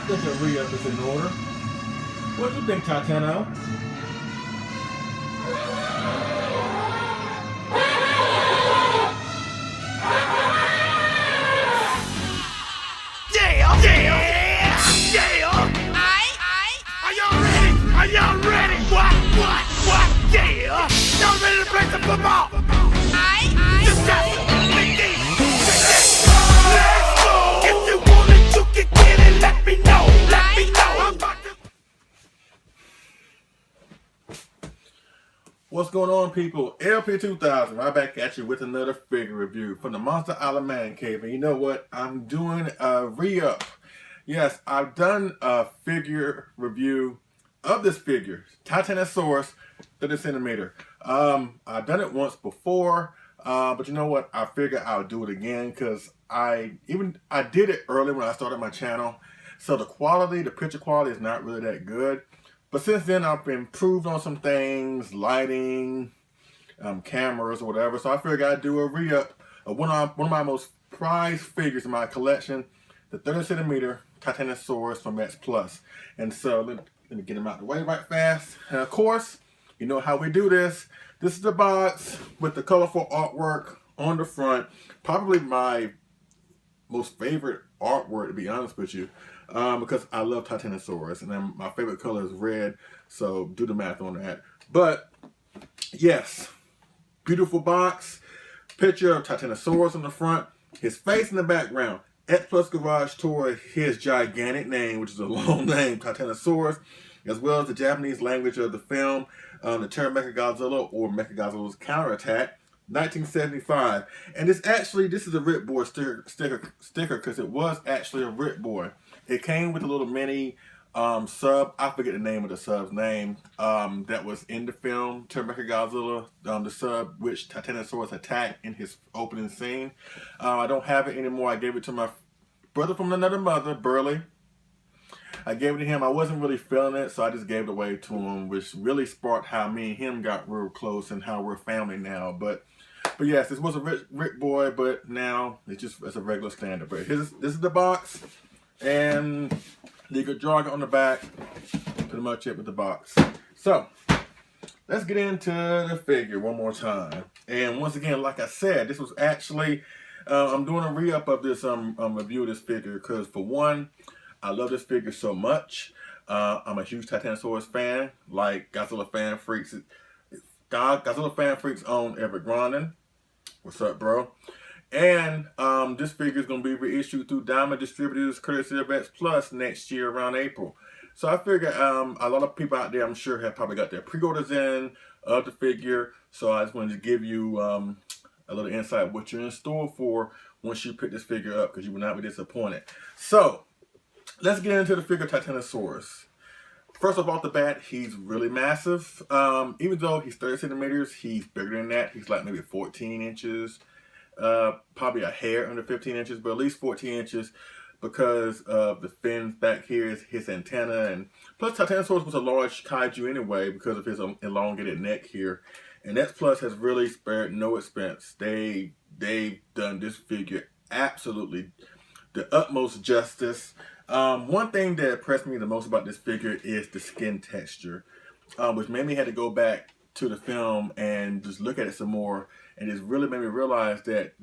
think a re-up is in order. What do you think, Titano? Are y'all ready? Are y'all ready? What? Yeah! Y'all ready to play some football? Just let's go! If you want it, you can get it. Let me know. I'm about to... What's going on, people? LP2000 right back at you with another figure review from the Monster Island Man Cave. And you know what? I'm doing a re-up. Yes, I've done a figure review of this figure, Titanosaurus 30 centimeter. I've done it once before, but you know what? I figured I'll do it again because I did it early when I started my channel. So the quality, the picture quality is not really that good. But since then, I've improved on some things, lighting, cameras or whatever. So I figured I'd do a re-up of one of my most prized figures in my collection, the 30 centimeter Titanosaurus from X Plus. And so let me get him out the way right fast. And of course, you know how we do this. This is the box with the colorful artwork on the front. Probably my most favorite artwork, to be honest with you, because I love Titanosaurus, and then my favorite color is red. So do the math on that. But yes, beautiful box. Picture of Titanosaurus on the front. His face in the background. X Plus Garage Tour, his gigantic name, which is a long name, Titanosaurus, as well as the Japanese language of the film, the term Mechagodzilla or Mechagodzilla's Counterattack, 1975. And this is a Rip Boy sticker because it was actually a Rip Boy. It came with a little mini sub, I forget the name of the sub's name, that was in the film, Term Mechagodzilla, the sub which Titanosaurus attacked in his opening scene. I don't have it anymore. I gave it to my brother from another mother, Burley. I gave it to him. I wasn't really feeling it, so I just gave it away to him, which really sparked how me and him got real close and how we're family now. But yes, this was a Rick Boy, but now it's a regular standard. But this is the box, and you could draw it on the back. Pretty much it with the box. So let's get into the figure one more time. And once again, like I said, this was actually I'm doing a re-up of this review of this figure because, for one, I love this figure so much. I'm a huge Titanosaurus fan, like Godzilla Fan Freaks. Godzilla Fan Freaks own Everett Grondin. What's up, bro? And this figure is going to be reissued through Diamond Distributors, courtesy of X Plus, next year around April. So I figure a lot of people out there, I'm sure, have probably got their pre-orders in of the figure. So I just wanted to give you a little insight of what you're in store for once you pick this figure up, because you will not be disappointed. So let's get into the figure Titanosaurus. First off the bat, he's really massive. Even though he's 30 centimeters, he's bigger than that. He's like maybe 14 inches. Probably a hair under 15 inches, but at least 14 inches because of the fins back here, his antenna, and plus Titanosaurus was a large kaiju anyway because of his elongated neck here. And X Plus has really spared no expense. They've done this figure absolutely the utmost justice. One thing that impressed me the most about this figure is the skin texture, which made me had to go back to the film and just look at it some more, and it really made me realize that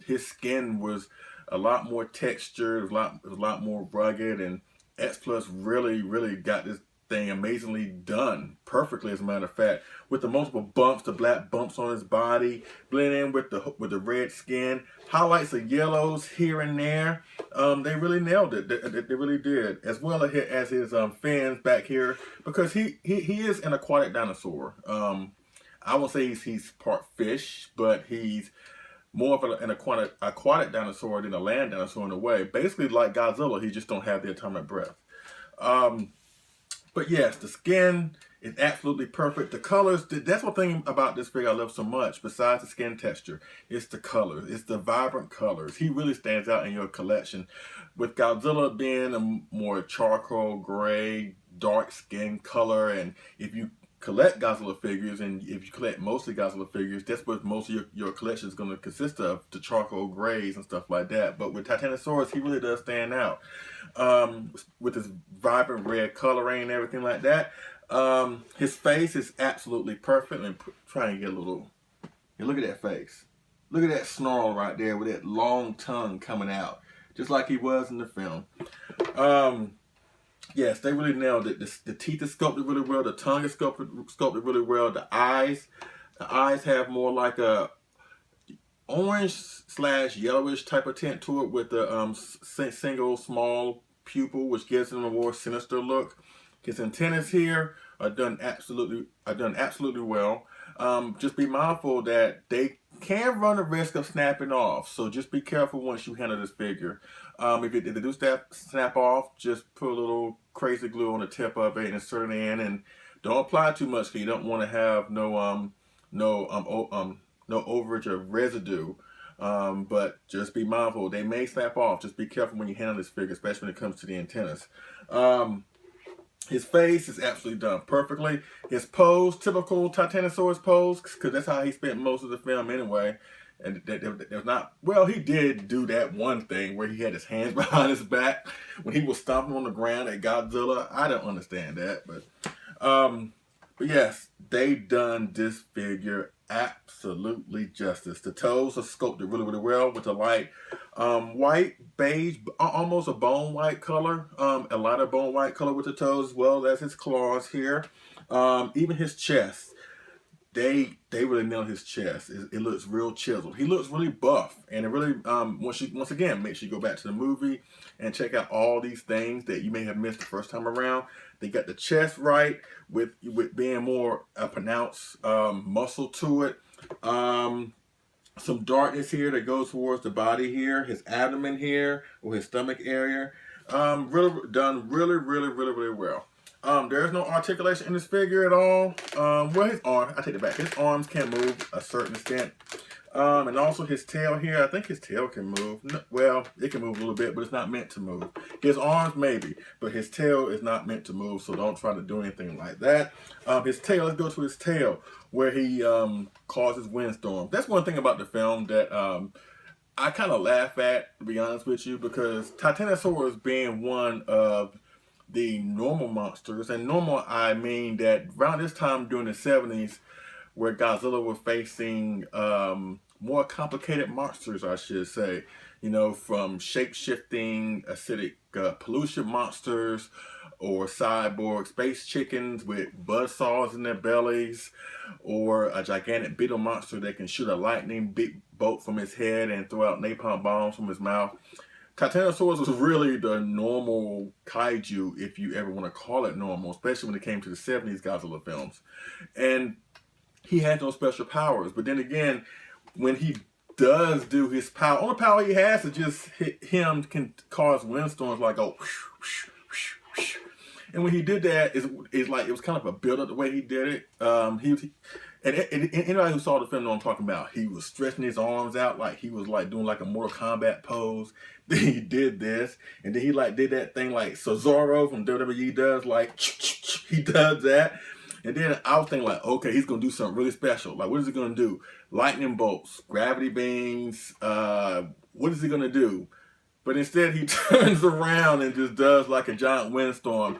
his skin was a lot more textured, it was a lot more rugged, and X Plus really got this thing amazingly done, perfectly as a matter of fact, with the multiple bumps, the black bumps on his body, blend in with the red skin, highlights of yellows here and there. They really nailed it. They really did, as well as his fins back here, because he is an aquatic dinosaur. I won't say he's part fish, but he's more of an aquatic dinosaur than a land dinosaur in a way. Basically like Godzilla, he just don't have the atomic breath. But yes, the skin is absolutely perfect. The colors, that's one thing about this figure I love so much, besides the skin texture. It's the colors. It's the vibrant colors. He really stands out in your collection. With Godzilla being a more charcoal gray, dark skin color, and if you collect Godzilla figures, and if you collect mostly Godzilla figures, that's what most of your collection is going to consist of, the charcoal grays and stuff like that. But with Titanosaurus, he really does stand out with his vibrant red coloring and everything like that. His face is absolutely perfect. And trying to get a little, and look at that face. Look at that snarl right there with that long tongue coming out, just like he was in the film. Yes, they really nailed it. The teeth are sculpted really well. The tongue is sculpted really well. The eyes have more like a orange / yellowish type of tint to it, with the single small pupil, which gives him a more sinister look. His antennas here are done absolutely well. Just be mindful that they can run the risk of snapping off, so just be careful once you handle this figure. If they do snap off, just put a little crazy glue on the tip of it and insert it in, and don't apply too much because you don't want to have no overage of residue. But just be mindful, they may snap off. Just be careful when you handle this figure, especially when it comes to the antennas. His face is absolutely done perfectly. His pose, typical Titanosaurus pose, because that's how he spent most of the film anyway. And there's not, well, he did do that one thing where he had his hands behind his back when he was stomping on the ground at Godzilla. I don't understand that, but yes, they done this figure absolutely justice. The toes are sculpted really well with a light white, beige, almost a bone white color. A lot of bone white color with the toes, as well as his claws here. Even his chest. They really nailed his chest. It looks real chiseled. He looks really buff, and it really once again, make sure you go back to the movie and check out all these things that you may have missed the first time around. They got the chest right with being more pronounced muscle to it. Some darkness here that goes towards the body here, his abdomen here, or his stomach area. Really done really well. There's no articulation in this figure at all. Well, his arm, I take it back. His arms can move a certain extent. And also his tail here, I think his tail can move. Well, it can move a little bit, but it's not meant to move. His arms maybe, but his tail is not meant to move, so don't try to do anything like that. His tail, let's go to his tail, where he causes windstorms. That's one thing about the film that I kind of laugh at, to be honest with you, because Titanosaurus being one of the normal monsters, and normal I mean that around this time during the 70s, where Godzilla was facing more complicated monsters, I should say, you know, from shape-shifting acidic pollution monsters, or cyborg space chickens with buzzsaws in their bellies, or a gigantic beetle monster that can shoot a lightning bolt from his head and throw out napalm bombs from his mouth. Titanosaurus was really the normal kaiju, if you ever want to call it normal, especially when it came to the 70s Godzilla films. And he had no special powers. But then again, when he does do his power, only power he has is just him can cause windstorms like go whoosh, whoosh, whoosh, whoosh. And when he did that, it's like it was kind of a build up the way he did it. And anybody who saw the film know what I'm talking about. He was stretching his arms out like he was like doing like a Mortal Kombat pose. Then he did this, and then he like did that thing like Cesaro from WWE does, like he does that. And then I was thinking like, okay, he's gonna do something really special. Like, what is he gonna do? Lightning bolts, gravity beams. What is he gonna do? But instead, he turns around and just does like a giant windstorm.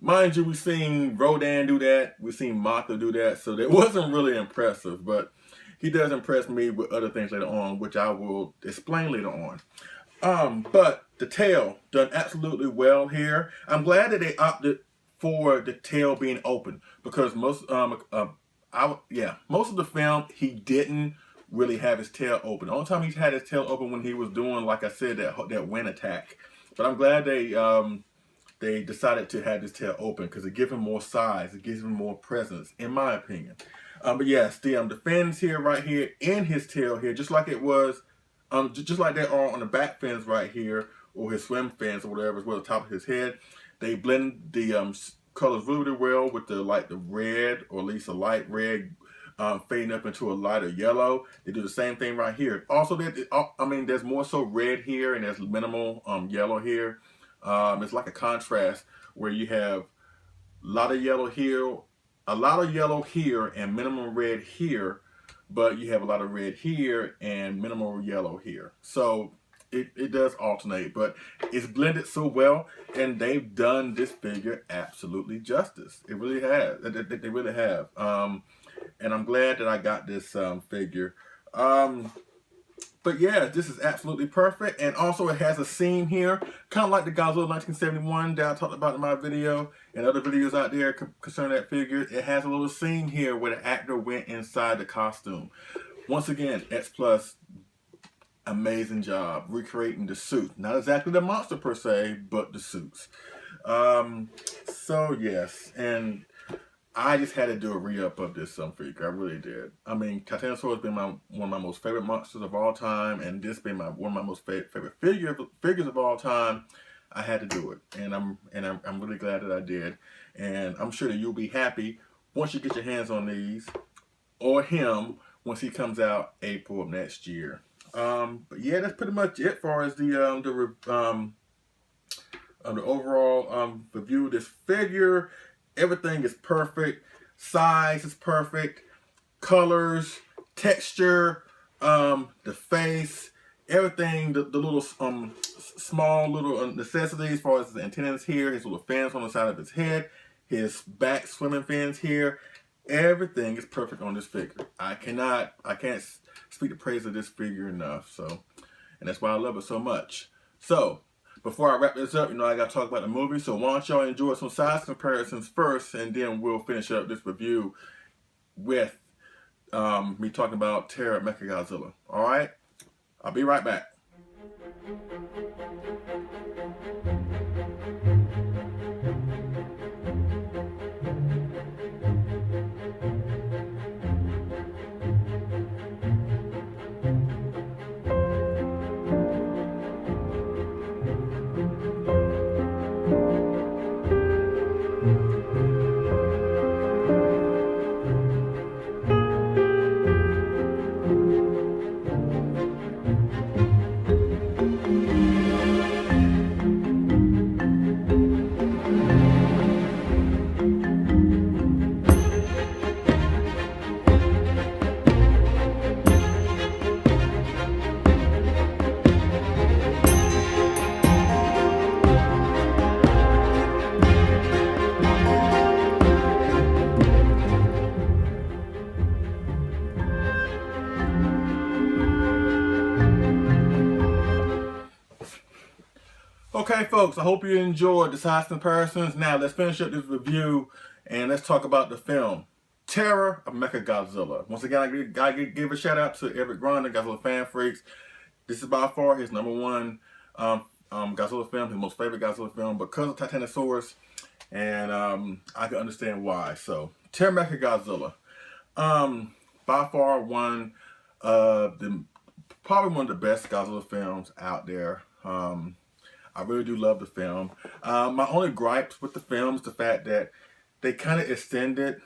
Mind you, we've seen Rodan do that. We've seen Mothra do that. So that wasn't really impressive. But he does impress me with other things later on, which I will explain later on. But the tail done absolutely well here. I'm glad that they opted for the tail being open, because most of the film he didn't really have his tail open. The only time he had his tail open when he was doing, like I said, that wind attack. But I'm glad they decided to have his tail open, because it gives him more size, it gives him more presence, in my opinion. But yes, the fins here, right here, and his tail here, just like it was, just like they are on the back fins right here, or his swim fins or whatever, as well as the top of his head. They blend the colors really well with the red, or at least a light red, fading up into a lighter yellow. They do the same thing right here. Also, there's more so red here, and there's minimal yellow here. It's like a contrast where you have a lot of yellow here a lot of yellow here and minimal red here, but you have a lot of red here and minimal yellow here. So it does alternate, but it's blended so well, and they've done this figure absolutely justice. It really has. They really have. And I'm glad that I got this figure. But yeah, this is absolutely perfect. And also it has a seam here, kind of like the Godzilla 1971 that I talked about in my video and other videos out there concerning that figure. It has a little seam here where the actor went inside the costume. Once again, X Plus, amazing job recreating the suit. Not exactly the monster per se, but the suits. So yes, and I just had to do a re-up of this figure. I really did. I mean, Titanosaurus has been one of my most favorite monsters of all time, and this being one of my most favorite figures of all time. I had to do it, and I'm really glad that I did. And I'm sure that you'll be happy once you get your hands on these, or him once he comes out April of next year. But yeah, that's pretty much it for as the overall review of this figure. Everything is perfect. Size is perfect. Colors, texture, the face, everything. The little small little necessities as far as the antennas here, his little fins on the side of his head, his back swimming fins here. Everything is perfect on this figure. I can't speak the praise of this figure enough. So, and that's why I love it so much. So, before I wrap this up, I got to talk about the movie. So why don't y'all enjoy some size comparisons first, and then we'll finish up this review with me talking about Terra Mechagodzilla. All right? I'll be right back. Okay, folks, I hope you enjoyed the size comparisons. Now, let's finish up this review and let's talk about the film, Terror of Mechagodzilla. Once again, I gotta give a shout out to Eric Gronder, Godzilla Fan Freaks. This is by far his #1 Godzilla film, his most favorite Godzilla film, because of Titanosaurus, and I can understand why. So, Terror Mechagodzilla, by far probably one of the best Godzilla films out there. I really do love the film. My only gripes with the film is the fact that they kind of extended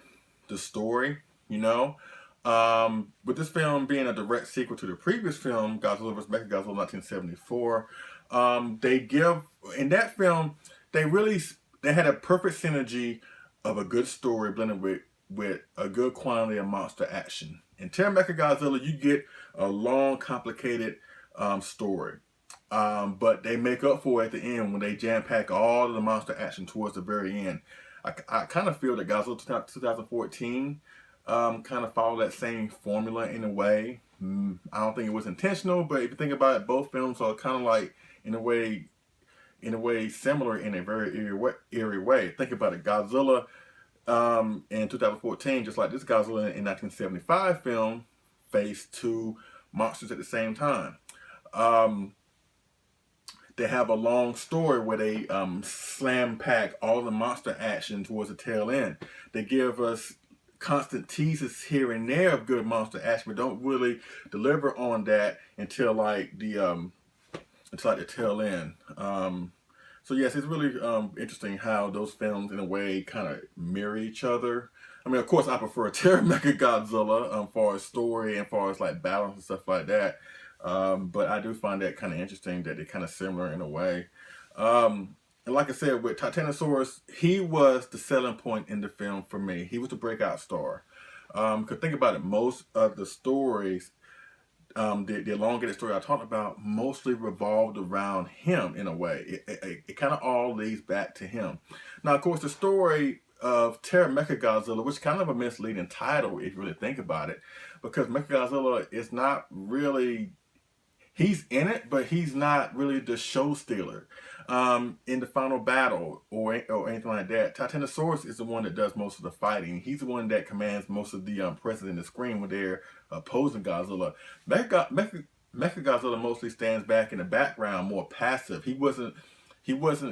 the story, With this film being a direct sequel to the previous film, Godzilla vs. Mechagodzilla 1974, in that film, they had a perfect synergy of a good story blended with a good quantity of monster action. In Terror Mechagodzilla, you get a long, complicated story. But they make up for it at the end when they jam-pack all of the monster action towards the very end. I kind of feel that Godzilla 2014 kind of followed that same formula in a way. I don't think it was intentional, but if you think about it, both films are kind of like, in a way similar in a very eerie way. Think about it. Godzilla in 2014, just like this Godzilla in 1975 film, faced two monsters at the same time. They have a long story where they slam pack all the monster action towards the tail end. They give us constant teases here and there of good monster action, but don't really deliver on that until like the tail end. So yes, it's really interesting how those films in a way kind of mirror each other. I mean, of course, I prefer Terror Mechagodzilla far as story and far as like balance and stuff like that. But I do find that kind of interesting that they're kind of similar in a way. And like I said, with Titanosaurus, he was the selling point in the film for me. He was the breakout star. Because think about it, most of the stories, the elongated story I talked about, mostly revolved around him in a way. It kind of all leads back to him. Now, of course, the story of Terror Mechagodzilla, which is kind of a misleading title if you really think about it, because Mechagodzilla is not really, he's in it, but he's not really the show stealer in the final battle or anything like that. Titanosaurus is the one that does most of the fighting. He's the one that commands most of the presence in the screen when they're opposing Godzilla. Mechagodzilla mostly stands back in the background, more passive. He wasn't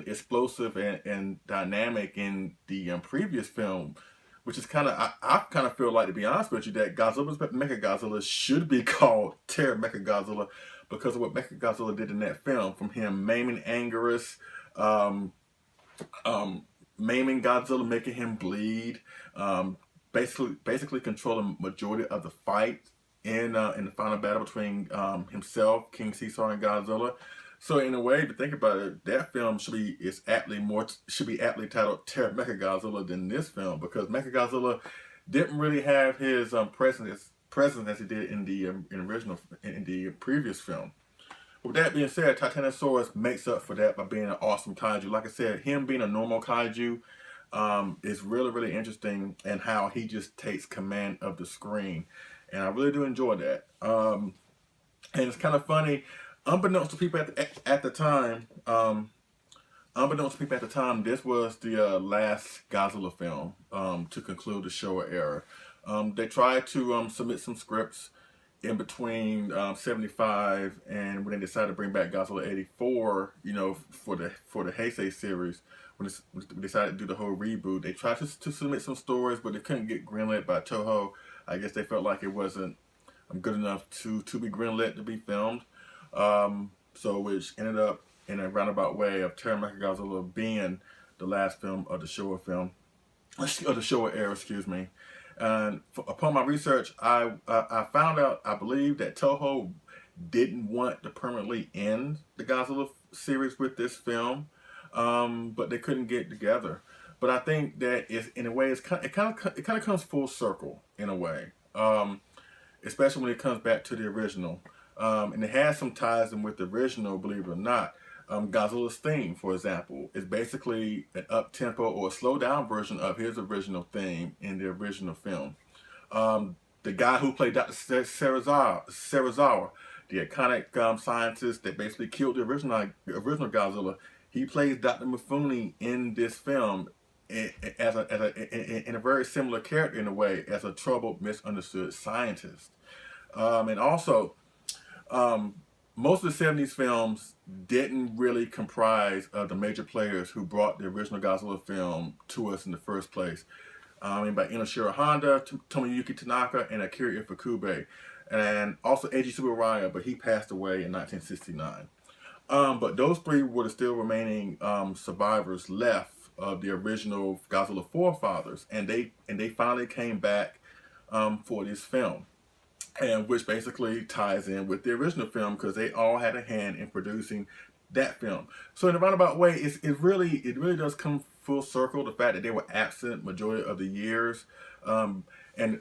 explosive and dynamic in the previous film, which is kind of, I kind of feel like, to be honest with you, that Mechagodzilla should be called Terror Mechagodzilla because of what Mechagodzilla did in that film, from him maiming Anguirus, um, maiming Godzilla, making him bleed, basically controlling majority of the fight in the final battle between himself, King Caesar, and Godzilla. So in a way, to think about it, that film should be aptly titled Terror Mechagodzilla than this film, because Mechagodzilla didn't really have his presence as he did in the previous film. With that being said, Titanosaurus makes up for that by being an awesome kaiju. Like I said, him being a normal kaiju is really, really interesting, and how he just takes command of the screen. And I really do enjoy that. And it's kind of funny, unbeknownst to people at the time, this was the last Godzilla film to conclude the Showa era. They tried to submit some scripts in between 75 and when they decided to bring back Godzilla 84, for the Heisei series, when they decided to do the whole reboot. They tried to submit some stories, but they couldn't get greenlit by Toho. I guess they felt like it wasn't good enough to be greenlit to be filmed. So which ended up in a roundabout way of Terror Mechagodzilla being the last film of the Showa era, excuse me. And upon my research, I found out, I believe that Toho didn't want to permanently end the Godzilla series with this film, but they couldn't get together. But I think that in a way, it kind of comes full circle in a way, especially when it comes back to the original, and it has some ties in with the original, believe it or not. Godzilla's theme, for example, is basically an up-tempo or a slow-down version of his original theme in the original film. The guy who played Dr. Serizawa, the iconic scientist that basically killed the original Godzilla, he plays Dr. Mifune in this film in a very similar character in a way, as a troubled, misunderstood scientist. And also, most of the 70s films didn't really comprise of the major players who brought the original Godzilla film to us in the first place. By Inoshiro Honda, Tomoyuki Tanaka, and Akira Ifukube. And also Eiji Tsuburaya, but he passed away in 1969. But those three were the still remaining survivors left of the original Godzilla forefathers. And they finally came back for this film. And which basically ties in with the original film, because they all had a hand in producing that film. So in a roundabout way, it really does come full circle, the fact that they were absent majority of the years. And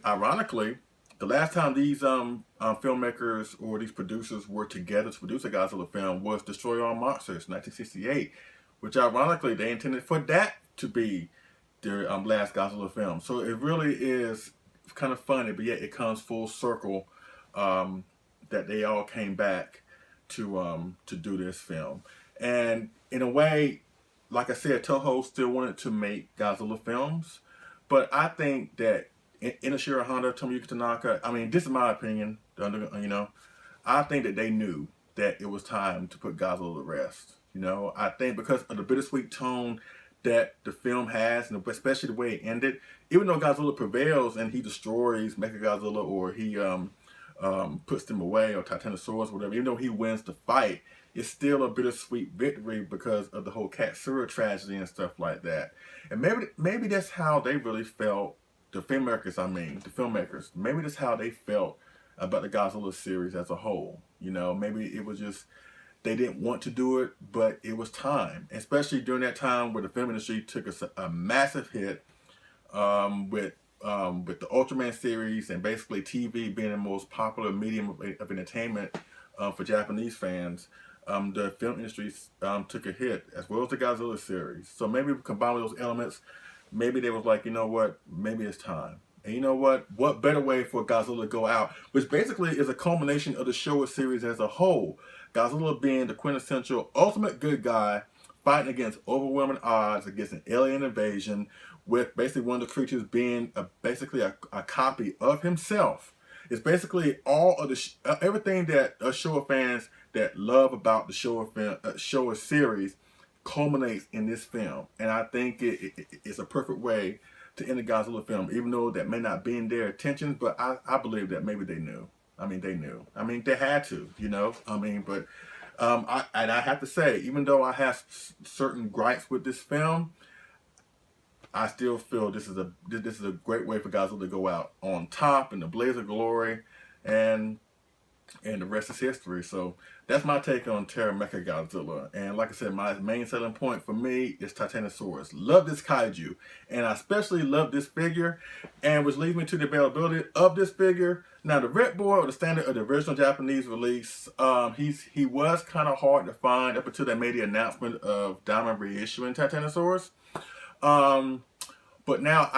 ironically, the last time these filmmakers or these producers were together to produce a Godzilla film was Destroy All Monsters, 1968, which ironically they intended for that to be their last Godzilla film. So it really is kind of funny, but yet it comes full circle that they all came back to do this film. And in a way, like I said, Toho still wanted to make Godzilla films, but I think that Inoshiro Honda, Tomoyuki Tanaka, this is my opinion, I think that they knew that it was time to put Godzilla to rest. I think because of the bittersweet tone that the film has, and especially the way it ended, even though Godzilla prevails and he destroys Mechagodzilla, or he puts them away, or Titanosaurus, whatever, even though he wins the fight, it's still a bittersweet victory because of the whole Katsura tragedy and stuff like that. And maybe that's how they really felt, the filmmakers, maybe that's how they felt about the Godzilla series as a whole. Maybe it was just they didn't want to do it, but it was time, especially during that time where the film industry took a massive hit with the Ultraman series and basically TV being the most popular medium of entertainment for Japanese fans. The film industry took a hit, as well as the Godzilla series. So maybe combined with those elements, maybe they was like, you know what, maybe it's time. And you know what better way for Godzilla to go out, which basically is a culmination of the Showa series as a whole. Godzilla being the quintessential ultimate good guy, fighting against overwhelming odds against an alien invasion, with basically one of the creatures being basically a copy of himself. It's basically all of the everything that Showa fans that love about the Showa series culminates in this film, and I think it's a perfect way to end the Godzilla film, even though that may not be in their intentions, but I believe that maybe they knew. I mean, they knew. I mean, they had to, you know. I mean, but I have to say, even though I have certain gripes with this film, I still feel this is a great way for Godzilla to go out on top in the blaze of glory, and the rest is history. So that's my take on Terra Mecha Godzilla. And like I said, my main selling point for me is Titanosaurus. Love this kaiju, and I especially love this figure, and which leads me to the availability of this figure. Now, the Red Boy, or the standard of the original Japanese release, he was kind of hard to find up until they made the announcement of Diamond reissuing Titanosaurus. But now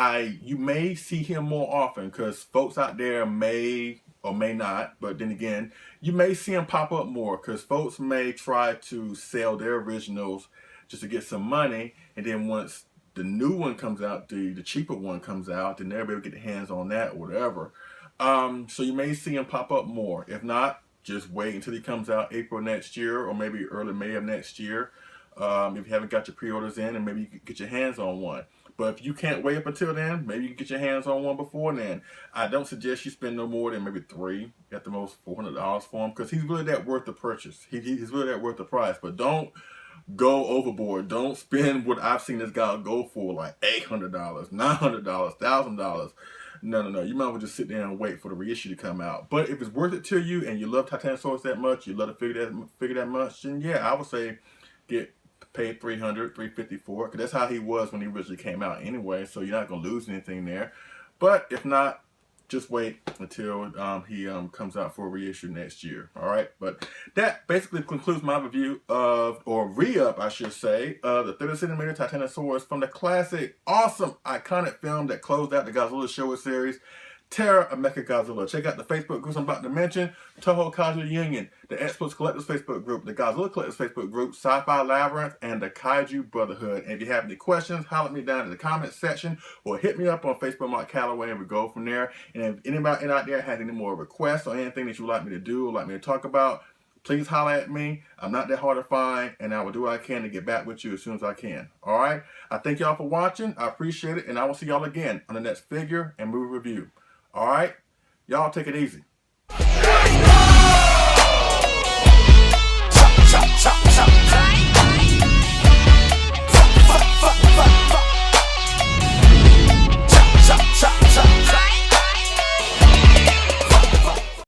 you may see him more often, because folks out there may or may not, but then again, you may see him pop up more, because folks may try to sell their originals just to get some money, and then once the new one comes out, the cheaper one comes out, then they'll be able to get their hands on that or whatever. So you may see him pop up more. If not, just wait until he comes out April next year, or maybe early May of next year. If you haven't got your pre-orders in, and maybe you can get your hands on one. But if you can't wait up until then, maybe you can get your hands on one before then. I don't suggest you spend no more than maybe $3, at the most $400 for him, because he's really that worth the purchase. He's really that worth the price. But don't go overboard. Don't spend what I've seen this guy go for, like $800, $900, $1,000. No. You might as well just sit there and wait for the reissue to come out. But if it's worth it to you, and you love Titanosaurus that much, you love the figure that much, then yeah, I would say pay $300, $350 for it, because that's how he was when he originally came out anyway, so you're not going to lose anything there. But if not, just wait until he comes out for a reissue next year. Alright, but that basically concludes my review of, or re-up I should say, of the 30cm Titanosaurus from the classic, awesome, iconic film that closed out the Godzilla Showa series, Terra Mecha Godzilla. Check out the Facebook groups I'm about to mention: Toho Kaiju Union, the Experts Collectors Facebook group, the Godzilla Collectors Facebook group, Sci-Fi Labyrinth, and the Kaiju Brotherhood. And if you have any questions, holler at me down in the comments section, or hit me up on Facebook, Mark Calloway, and we go from there. And if anybody out there has any more requests or anything that you would like me to do or like me to talk about, please holler at me. I'm not that hard to find, and I will do what I can to get back with you as soon as I can. Alright? I thank y'all for watching. I appreciate it, and I will see y'all again on the next figure and movie review. Alright? Y'all take it easy.